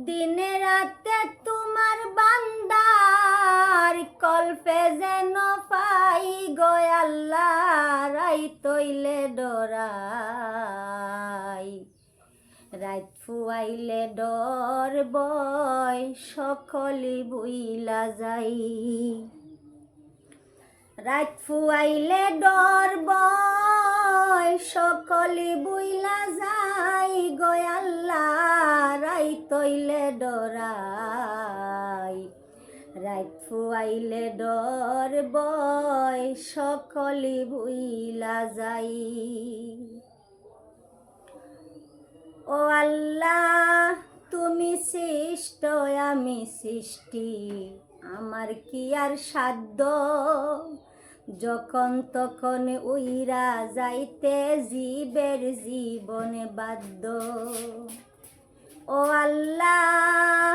দিনে রাতে তোমার বান্দার কল্পে যেন পাই গো আল্লাহ, রাই তৈলে ডরাই। রাত ফুয়াইলে ডর বয় সকলি বুইলা যাই। রাত ফুয়াইলে ডর বয় সকলি বুইলা যাই গো আল্লাহ, রাই তৈলে ডরাই। রাত ফুয়াইলে ডর বয় সকলি বুইলা যাই। ও আল্লাহ তুমি সৃষ্ট আমি সৃষ্টি, আমার কি আর সাধ্য, যখন তখন উইরা যাইতে জীবের জীবনে বাধ্য। ও আল্লাহ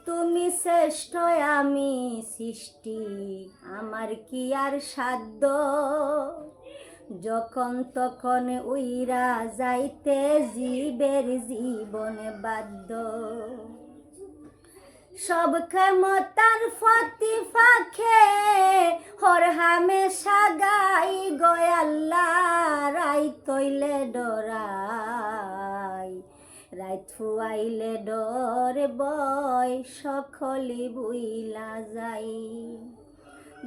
তুমি শ্রেষ্ঠ আমি সৃষ্টি, আমার কি আর সাধ্য, যখন তখন উইরা যাইতে জীবের জীবনে বাধ্য। সব ক্ষমতার ফতি ফাঁকে হর হামেশা গাই গো আল্লাহ, রাই তৈলে ডরাই। রাত ফুয়াইলে ডর বয় সকলি বুইলা যাই।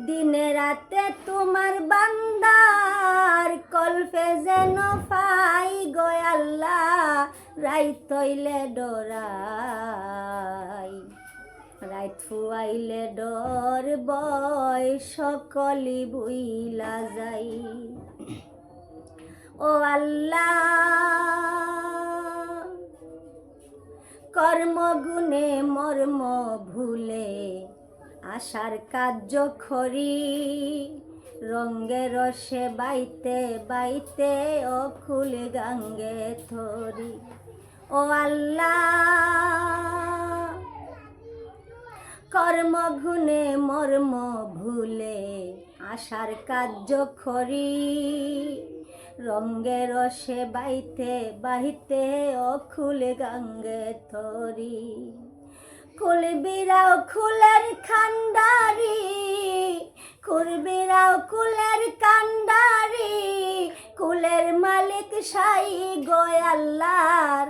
দিনে রাতে তোমার বান্দার কল্পে যেন পাই গো আল্লাহ, রাই তৈলে ডরাই। রাত ফুয়াইলে ডর বয় সকলি বুইলা যাই। ও আল্লাহ কর্মগুণে মর্ম ভুলে আশার কার্য খরি, রঙ্গে রসে বাইতে বাইতে অকুল গাঙ্গে থরি। ও আল্লাহ কর্মগুণে মর্ম ভুলে আশার কার্য খরি, রঙ্গে রসে বাইতে বাইতে অকুল গাঙ্গে থরি। কুলবিরাও কুলের খান্ডারি, কুলবিরাও কুলের কান্ডারি, কুলের মালিক সাই গো আল্লাহ,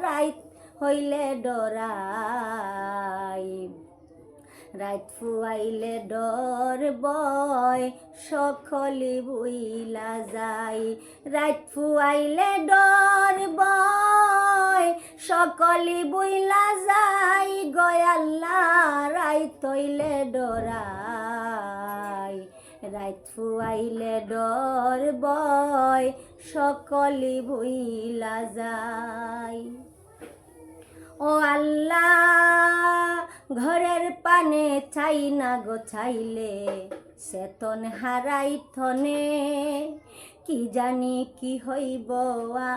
রাই হইলে ডরাই। রাত ফুয়াইলে ডর বয় সকলি বুইলা যাই। রাত ফুয়াইলে ডর বয় সকলি বুইলা যাই গো আল্লাহ, রাই তৈলে ডরাই। রাত ফুয়াইলে ডর বয় সকলি বুইলা যাই। ও আল্লাহ ঘরের পানে চাই না গো চাইলে, চেতন হারাই থনে, কি জানি কি হইব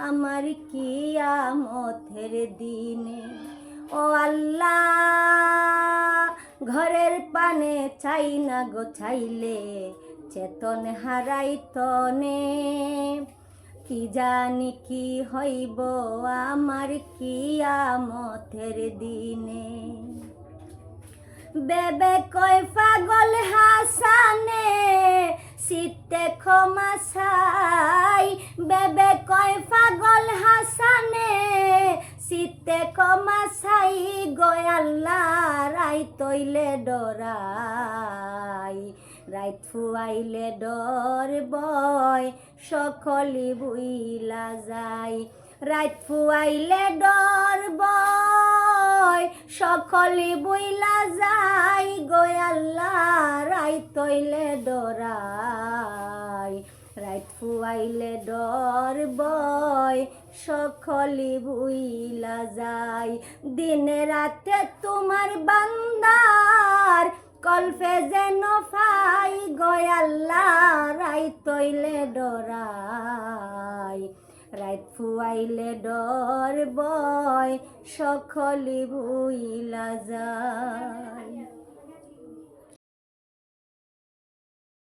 আমার কিয়ামতের দিনে। ও আল্লাহ ঘরের পানে চাই না গো চাইলে, চেতন হারাই থনে, কি জানি কি হইব আমার কিয়ামতের দিনে। বেবে কয় পাগল হাসানে সিতে ক্ষমা চাই, বেবে কয় পাগল হাসানে সিতে ক্ষমা চাই গো আল্লাহ, রাই তৈলে ডরাই। রাত ফুয়াইলে ডর বয় সকলি বুইলা যাই। রাত ফুয়াইলে ডর বয় সকলি বুইলা যাই গো আল্লাহ, রাই তৈলে ডরাই। রাত ফুয়াইলে ডর বয় সকলি বুইলা যাই। দিনে রাতে তোমার বান্দার কল্পে যেন পাই গো আল্লাহ, রাই তৈলে ডরাই। রাত ফুয়াইলে ডর বয় সকলি বুইলা যায়।